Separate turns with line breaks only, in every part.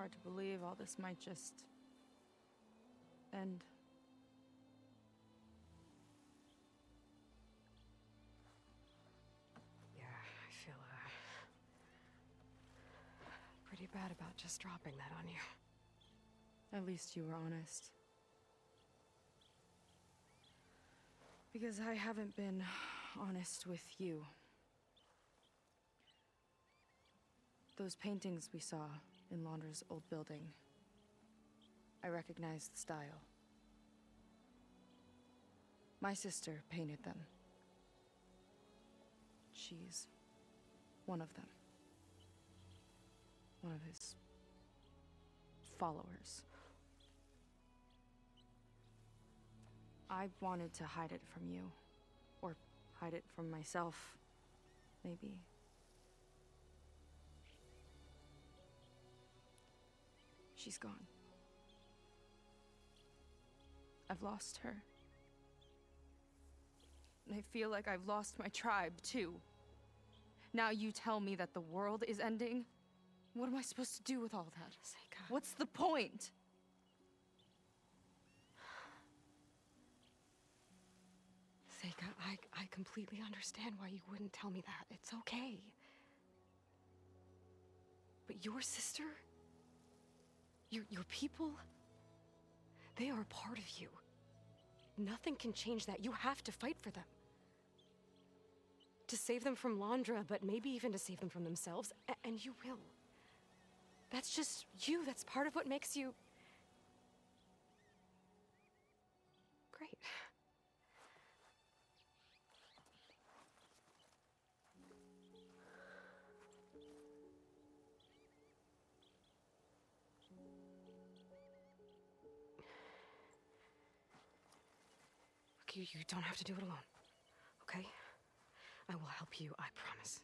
Hard to believe all this might just end.
Yeah, I feel pretty bad about just dropping that on you.
At least you were honest. Because I haven't been honest with you. Those paintings we saw in Laundra's old building, I recognize the style. My sister painted them. She's one of them. One of his followers. I wanted to hide it from you. Or hide it from myself, maybe. She's gone. I've lost her. And I feel like I've lost my tribe, too. Now you tell me that the world is ending? What am I supposed to do with all that?
Seika.
What's the point?
Seika, I completely understand why you wouldn't tell me that. It's okay. But your sister? Your people? They are a part of you. Nothing can change that. You have to fight for them. To save them from Laundra, but maybe even to save them from themselves. And you will. That's just you. That's part of what makes you... great. Look, you don't have to do it alone, okay? I will help you, I promise.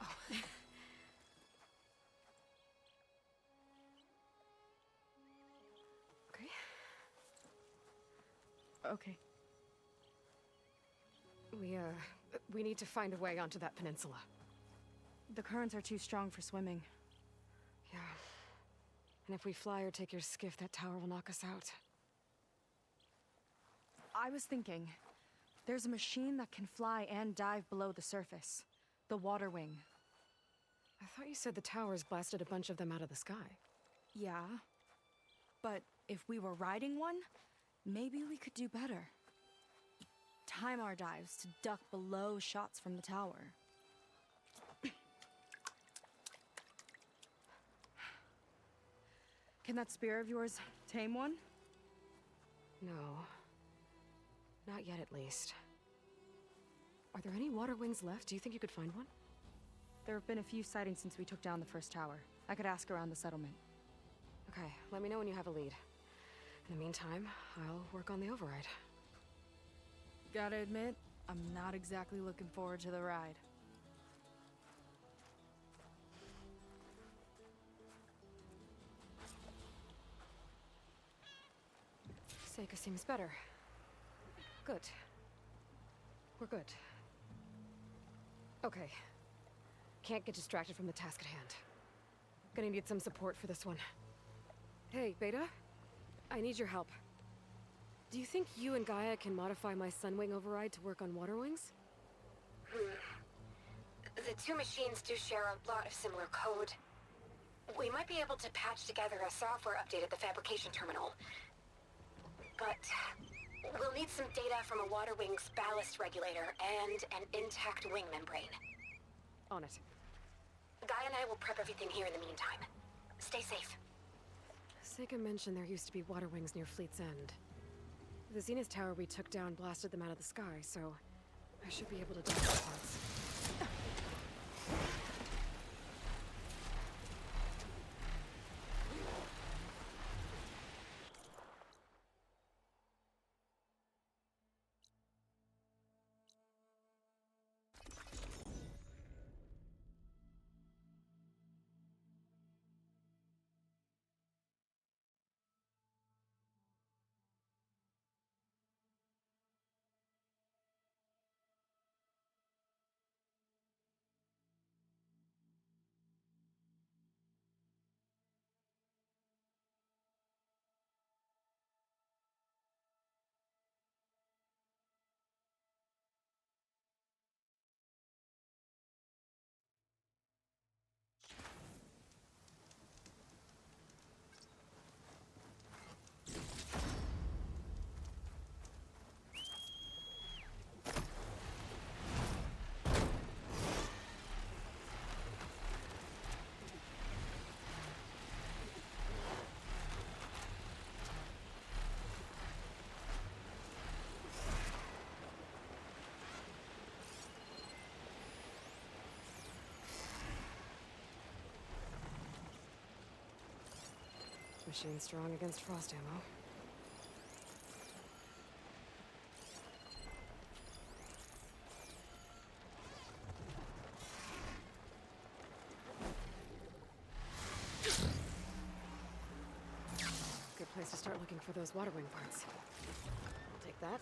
Oh. Okay.
Okay.
We need to find a way onto that peninsula.
The currents are too strong for swimming.
Yeah. And if we fly or take your skiff, that tower will knock us out.
I was thinking, there's a machine that can fly and dive below the surface. The water wing.
I thought you said the towers blasted a bunch of them out of the sky.
Yeah. But if we were riding one, maybe we could do better. Time our dives to duck below shots from the tower. Can that spear of yours tame one?
No. Not yet, at least. Are there any water wings left? Do you think you could find one?
There have been a few sightings since we took down the first tower. I could ask around the settlement.
Okay, let me know when you have a lead. In the meantime, I'll work on the override.
Gotta admit, I'm not exactly looking forward to the ride.
Seika seems better. Good. We're good. Okay. Can't get distracted from the task at hand. Gonna need some support for this one. Hey, Beta? I need your help. Do you think you and Gaia can modify my Sunwing override to work on water wings?
The two machines do share a lot of similar code. We might be able to patch together a software update at the fabrication terminal. But we'll need some data from a water wing's ballast regulator and an intact wing membrane.
On it.
Guy and I will prep everything here in the meantime. Stay safe.
Seika mentioned there used to be water wings near Fleet's End. The Zenith Tower we took down blasted them out of the sky, so I should be able to do those parts. machine strong against frost ammo. Good place to start looking for those water wing parts. I'll take that.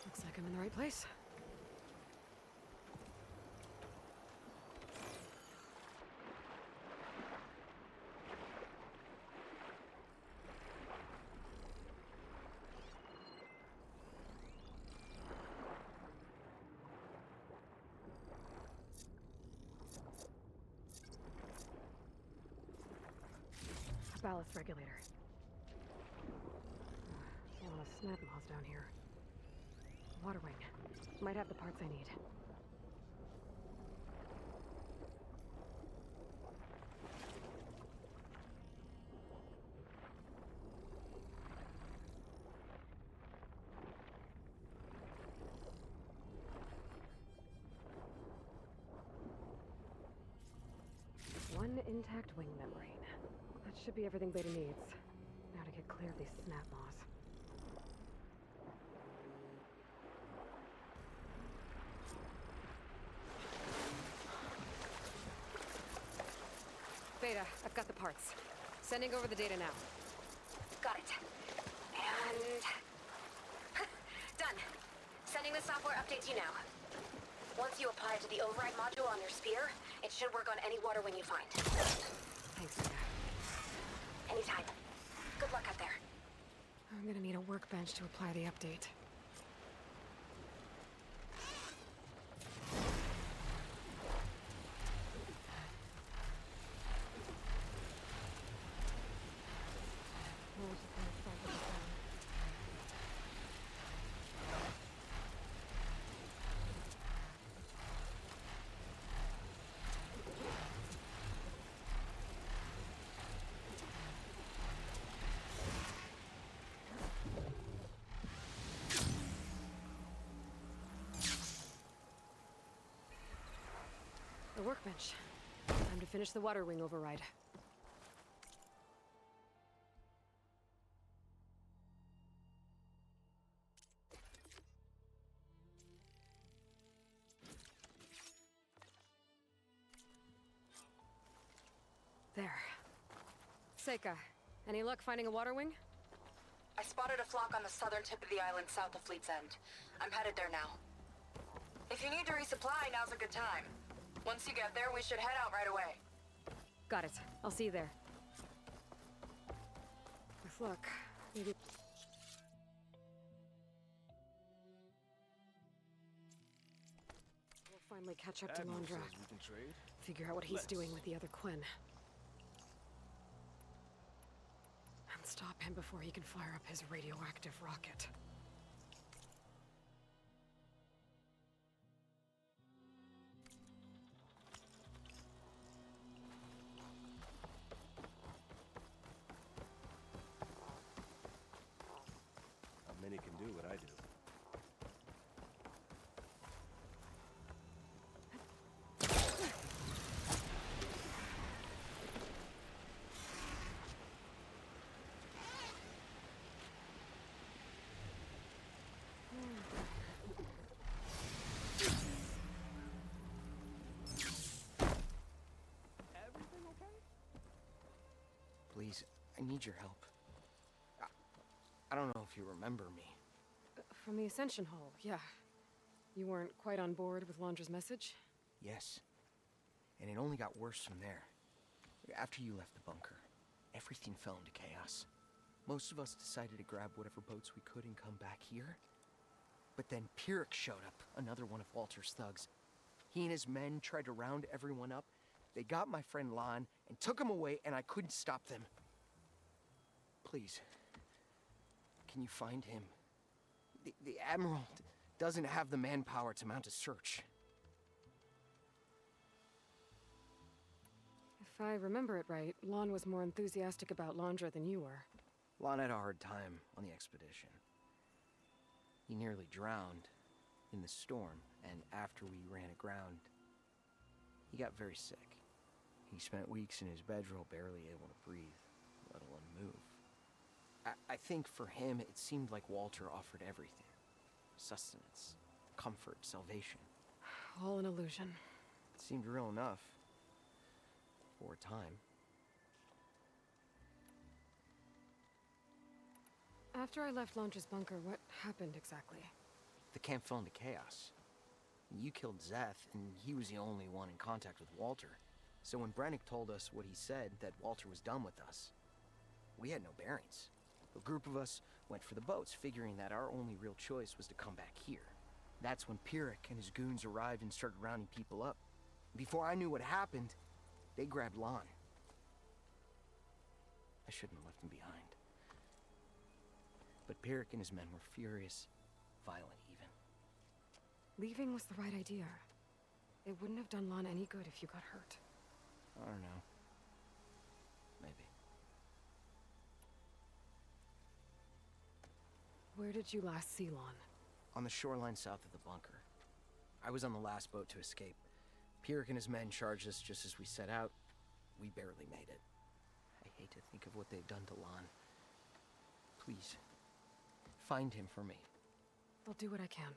Looks like I'm in the right place. Ballast regulator. A lot of snap moths down here. Water wing. Might have the parts I need. One intact wing membrane. That should be everything Beta needs. Now to get clear of these snap moths. Beta, I've got the parts. Sending over the data now.
Got it. And... done. Sending the software update to you now. Once you apply it to the override module on your spear, it should work on any water wing you find.
Thanks, Beta.
Anytime. Good luck out there.
I'm gonna need a workbench to apply the update. The workbench. Time to finish the water wing override. There. Seika, any luck finding a water wing?
I spotted a flock on the southern tip of the island south of Fleet's End. I'm headed there now. If you need to resupply, now's a good time. Once you get there, we should head out right away.
Got it. I'll see you there. With luck, maybe... we'll finally catch up to
Admiral
Landra.
says we can trade.
Figure out what he's
Let's.
doing with the other Quinn. And stop him before he can fire up his radioactive rocket.
Not many can do what I do. Everything okay?
Please, I need your help. I don't know if you remember me.
From the Ascension Hall, yeah. You weren't quite on board with Landra's message?
Yes. And it only got worse from there. After you left the bunker, everything fell into chaos. Most of us decided to grab whatever boats we could and come back here. But then Pyrrhic showed up, another one of Walter's thugs. He and his men tried to round everyone up. They got my friend Lon and took him away, and I couldn't stop them. Please, can you find him? The Admiral doesn't have the manpower to mount a search.
If I remember it right, Lon was more enthusiastic about Landra than you were.
Lon had a hard time on the expedition. He nearly drowned in the storm, and after we ran aground, he got very sick. He spent weeks in his bedroll barely able to breathe, let alone move. I think for him, it seemed like Walter offered everything. Sustenance, comfort, salvation.
All an illusion.
It seemed real enough. For a time.
After I left Launch's bunker, what happened exactly?
The camp fell into chaos. You killed Zeth, and he was the only one in contact with Walter. So when Brennick told us what he said, that Walter was done with us, we had no bearings. A group of us went for the boats, figuring that our only real choice was to come back here. That's when Pyrrhic and his goons arrived and started rounding people up. Before I knew what happened, they grabbed Lon. I shouldn't have left him behind. But Pyrrhic and his men were furious, violent even.
Leaving was the right idea. It wouldn't have done Lon any good if you got hurt.
I don't know. Maybe.
Where did you last see Lon?
On the shoreline south of the bunker. I was on the last boat to escape. Pyrrhic and his men charged us just as we set out. We barely made it. I hate to think of what they've done to Lon. Please, find him for me.
I'll do what I can.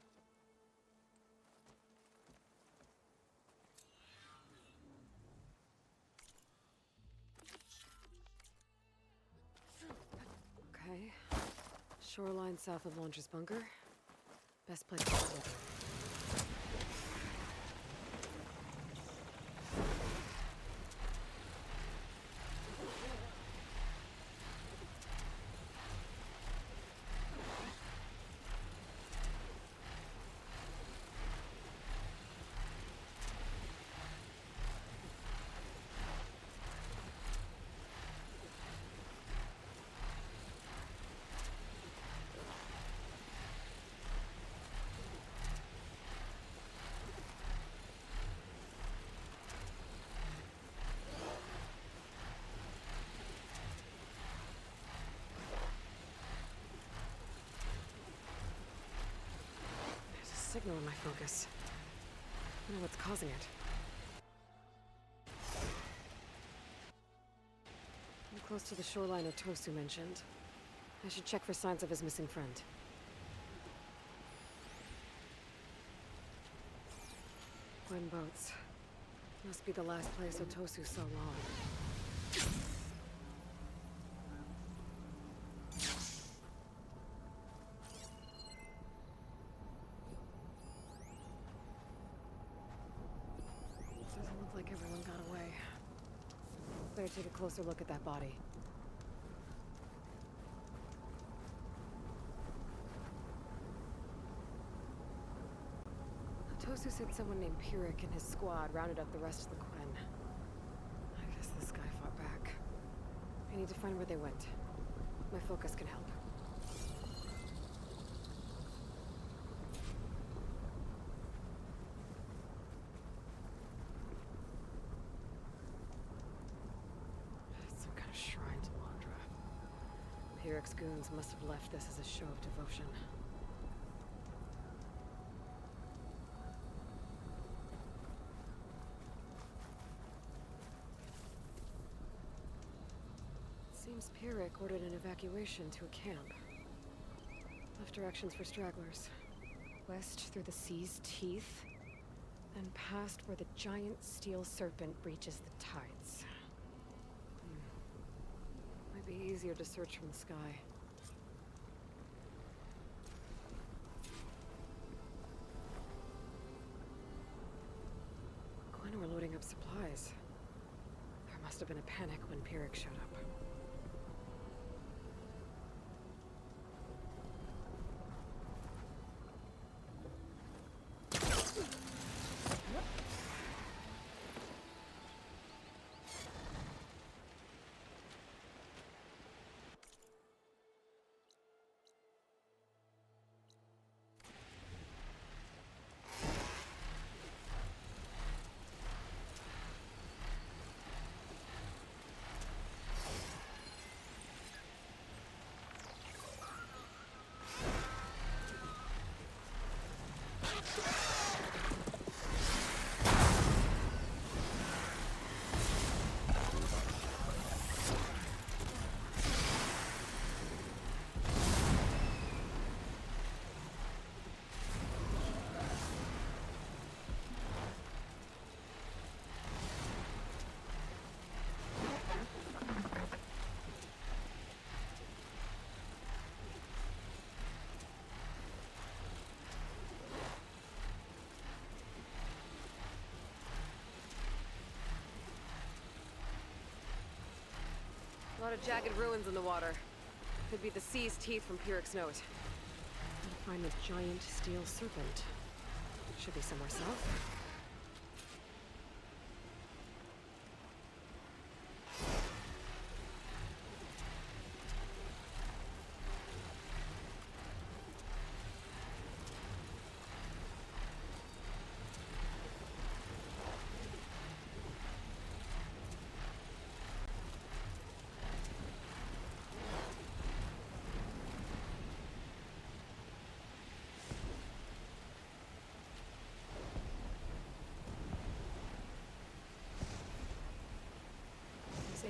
Okay. Shoreline south of Launch's bunker. Best place to start. Signal in my focus. I don't know what's causing it. I'm close to the shoreline Otosu mentioned. I should check for signs of his missing friend. Gwen boats. Must be the last place Otosu saw Lon. Doesn't look like everyone got away. Better take a closer look at that body. Tosu said someone named Pyrrhic and his squad rounded up the rest of the Quen. I guess this guy fought back. I need to find where they went. My focus can help. Some kind of shrine to Londra. Pyrrhic's goons must have left this as a show of devotion. Seems Pyrrhic ordered an evacuation to a camp. Left directions for stragglers. West through the sea's teeth, then past where the giant steel serpent breaches the tides. Might be easier to search from the sky. Gwen were loading up supplies. There must have been a panic when Pyrrhic showed up. A lot of jagged ruins in the water. Could be the sea's teeth from Pyrrhic's note. Gotta find the giant steel serpent. Should be somewhere south.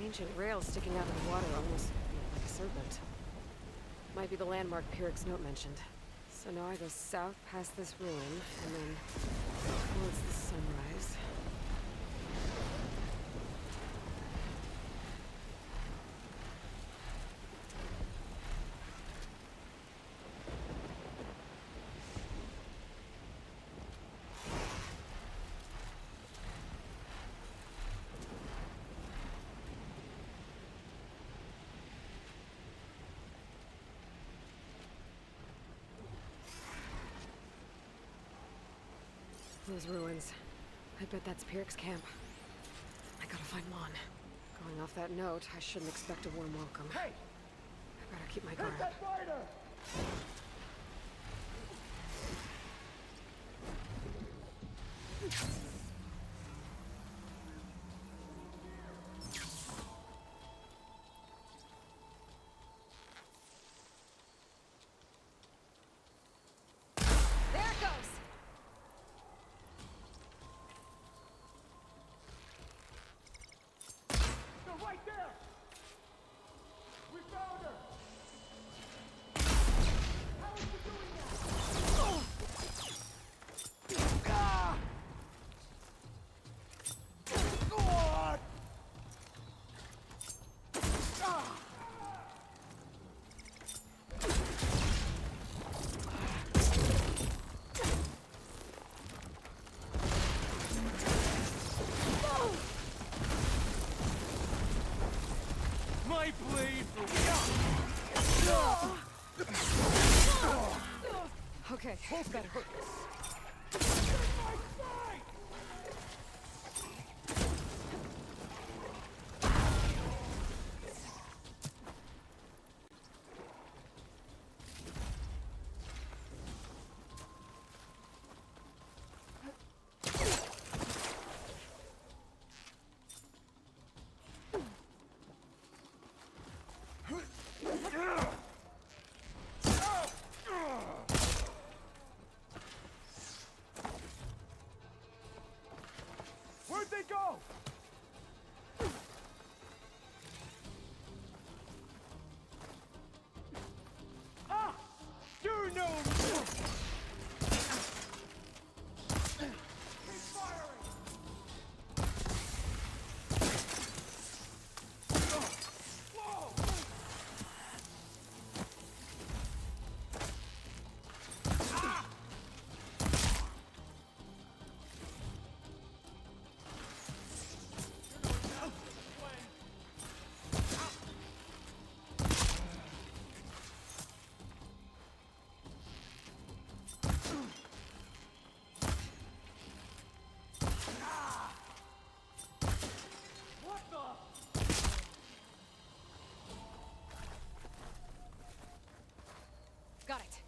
Ancient rails sticking out of the water almost look like a serpent. Might be the landmark Pyrrhic's note mentioned. So now I go south past this ruin, and then towards the sunrise. Those ruins. I bet that's Pyrrhic's camp. I gotta find Lon. Going off that note, I shouldn't expect a warm welcome.
Hey!
I better keep my guard
Hit
up.
that spider!
There it goes!
They're right there! We found her! How is she doing that? Ah! God! Ah! My blade
Okay, better.
Where'd they go? Ah! You know! Keep firing! Whoa! What the?
Got it.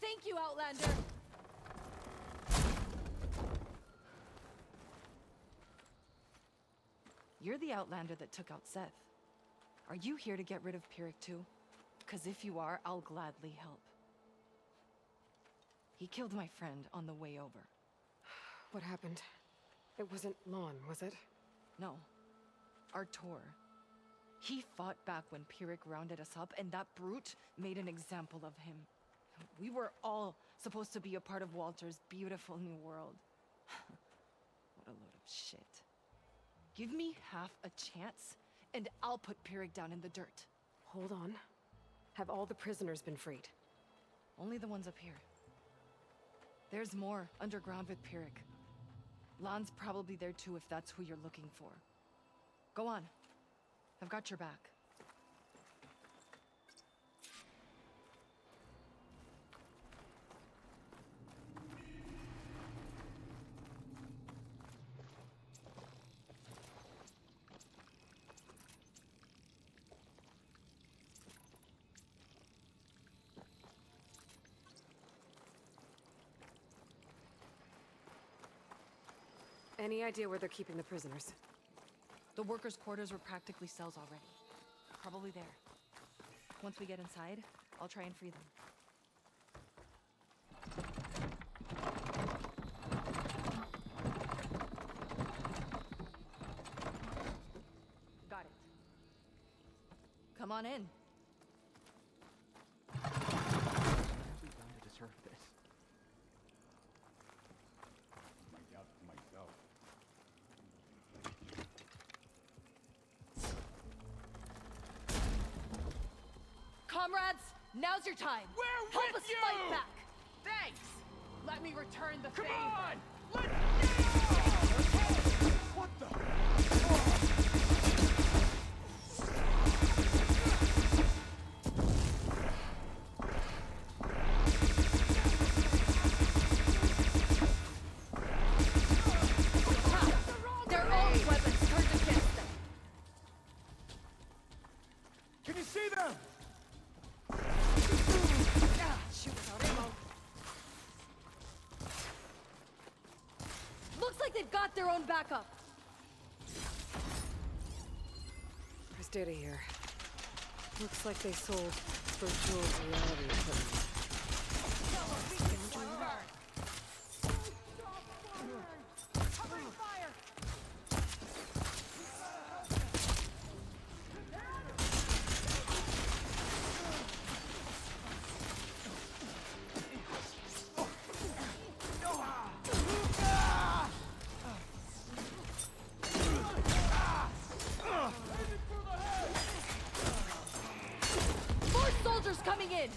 Thank you, Outlander! You're the Outlander that took out Seth. Are you here to get rid of Pyrrhic too? Because if you are, I'll gladly help. He killed my friend on the way over.
What happened? It wasn't Lon, was it?
No. Artur. He fought back when Pyrrhic rounded us up, and that brute made an example of him. We were all supposed to be a part of Walter's beautiful new world.
a load of shit. Give me half a chance, and I'll put Pyrrhic down in the dirt.
Hold on. Have all the prisoners been freed?
Only the ones up here. There's more underground with Pyrrhic. Lan's probably there too if that's who you're looking for. Go on. I've got your back.
Any idea where they're keeping the prisoners?
The workers' quarters were practically cells already. Probably there. Once we get inside, I'll try and free them. Got it. Come on in.
What have we done to deserve this?
Find out for myself.
Comrades, now's your time.
We're
Help
with
us
you!
fight back. Thanks. Let me return the
Come
favor.
on! Let's go! What the?
Their own weapons turned against them.
Can you see them?
Shoot without ammo. Looks like they've got their own backup.
There's data here. Looks like they sold virtual reality equipment.
More soldiers coming in.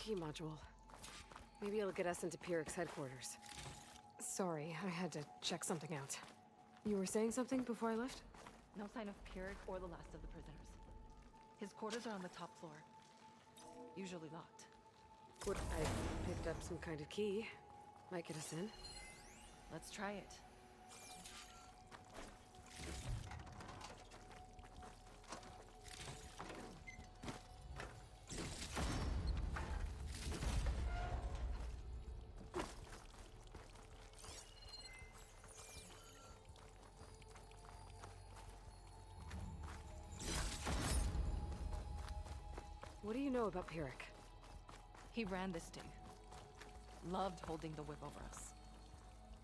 key module. Maybe it'll get us into Pyrrhic's headquarters. Sorry, I had to check something out. You were saying something before I left?
No sign of Pyrrhic or the last of the prisoners. His quarters are on the top floor. Usually locked.
Good. I picked up some kind of key. Might get us in.
Let's try it.
What do you know about Pyrrhic?
He ran this dig. Loved holding the whip over us.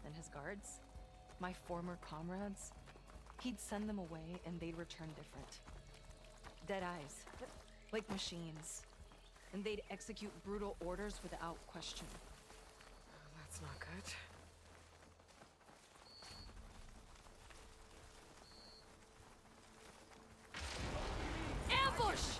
And his guards, my former comrades, he'd send them away and they'd return different. Dead eyes, like machines. And they'd execute brutal orders without question.
That's not good.
Ambush!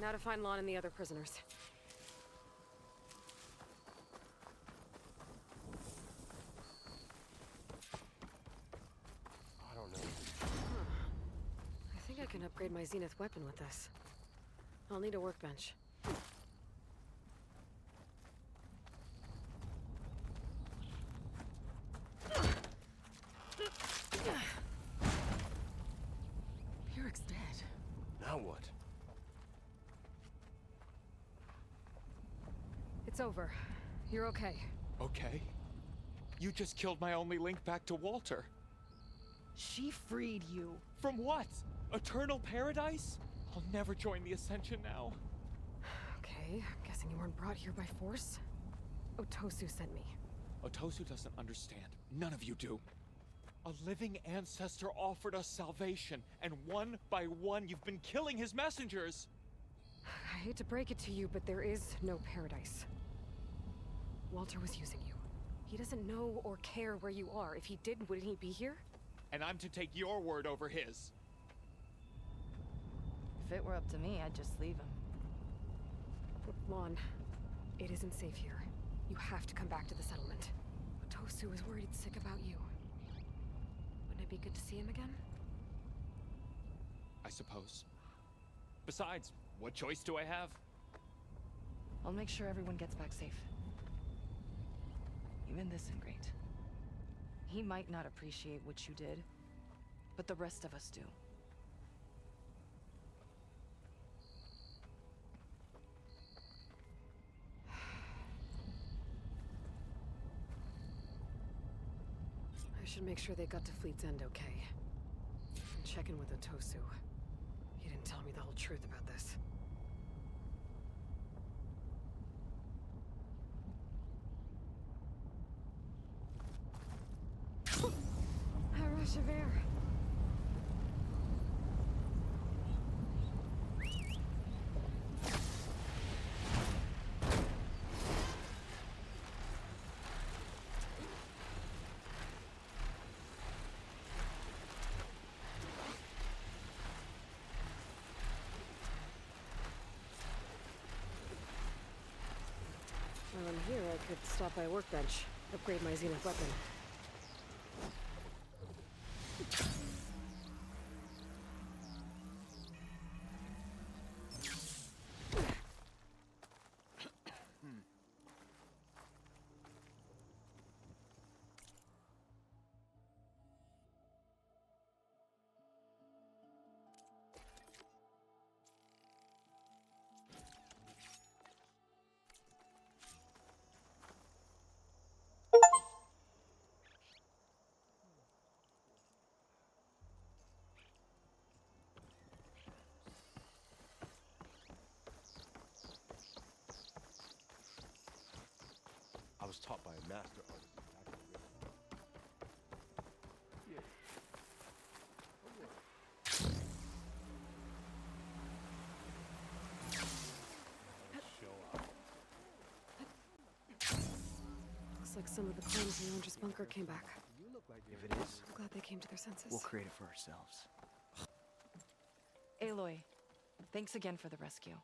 Now to find Lon and the other prisoners.
I don't know.
I think I can upgrade my Zenith weapon with this. I'll need a workbench.
Pyrrhic's dead.
Now what?
It's over. You're okay.
Okay. You just killed my only link back to Walter.
She freed you.
From what? Eternal paradise? I'll never join the Ascension now.
Okay, I'm guessing you weren't brought here by force. Otosu sent me.
Otosu doesn't understand. None of you do. A living ancestor offered us salvation, and one by one you've been killing his messengers.
I hate to break it to you, but there is no paradise. Walter was using you. He doesn't know or care where you are. If he did, wouldn't he be here?
And I'm to take your word over his.
If it were up to me, I'd just leave him.
Lon, it isn't safe here. You have to come back to the settlement. Otosu is worried sick about you. Wouldn't it be good to see him again?
I suppose. Besides, what choice do I have?
I'll make sure everyone gets back safe. Even this ingrate. He might not appreciate what you did, but the rest of us do.
I should make sure they got to Fleet's End okay. And check in with Otosu. He didn't tell me the whole truth about this. A rush of air. While I'm here, I could stop by a workbench, upgrade my Zenith weapon.
was taught by a master artist. Yeah. Show up.
Looks like some of the clones in Yondra's bunker came back.
If it is,
I'm glad they came to their senses.
we'll create it for ourselves.
Aloy, thanks again for the rescue.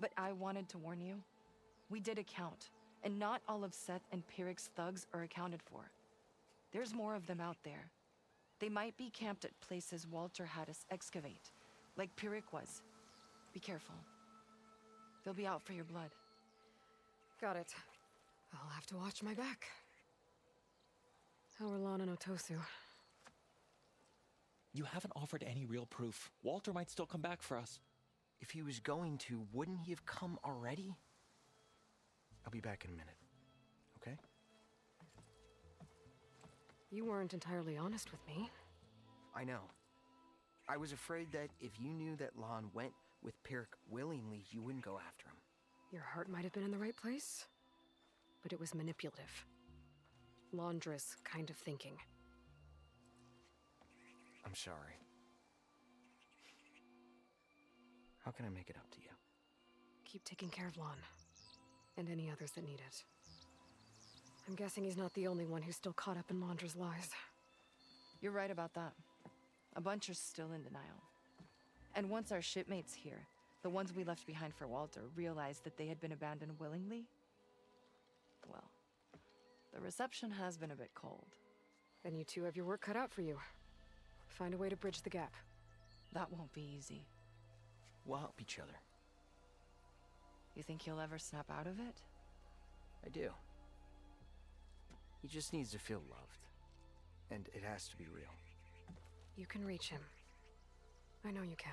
But I wanted to warn you. We did a count, and not all of Seth and Pyrrhic's thugs are accounted for. There's more of them out there. They might be camped at places Walter had us excavate, like Pyrrhic was. Be careful. They'll be out for your blood.
Got it. I'll have to watch my back. How are Lon and Otosu?
You haven't offered any real proof. Walter might still come back for us.
If he was going to, wouldn't he have come already? I'll be back in a minute, okay?
You weren't entirely honest with me.
I know. I was afraid that if you knew that Lon went with Pyrrhic willingly, you wouldn't go after him.
Your heart might have been in the right place, but it was manipulative. Laundress kind of thinking.
I'm sorry. How can I make it up to you?
Keep taking care of Lon, and any others that need it. I'm guessing he's not the only one who's still caught up in Laundra's lies.
You're right about that. A bunch are still in denial. And once our shipmates here, the ones we left behind for Walter, realized that they had been abandoned willingly, well, the reception has been a bit cold.
Then you two have your work cut out for you. Find a way to bridge the gap.
That won't be easy.
We'll help each other.
You think he'll ever snap out of it?
I do. He just needs to feel loved. And it has to be real.
You can reach him. I know you can.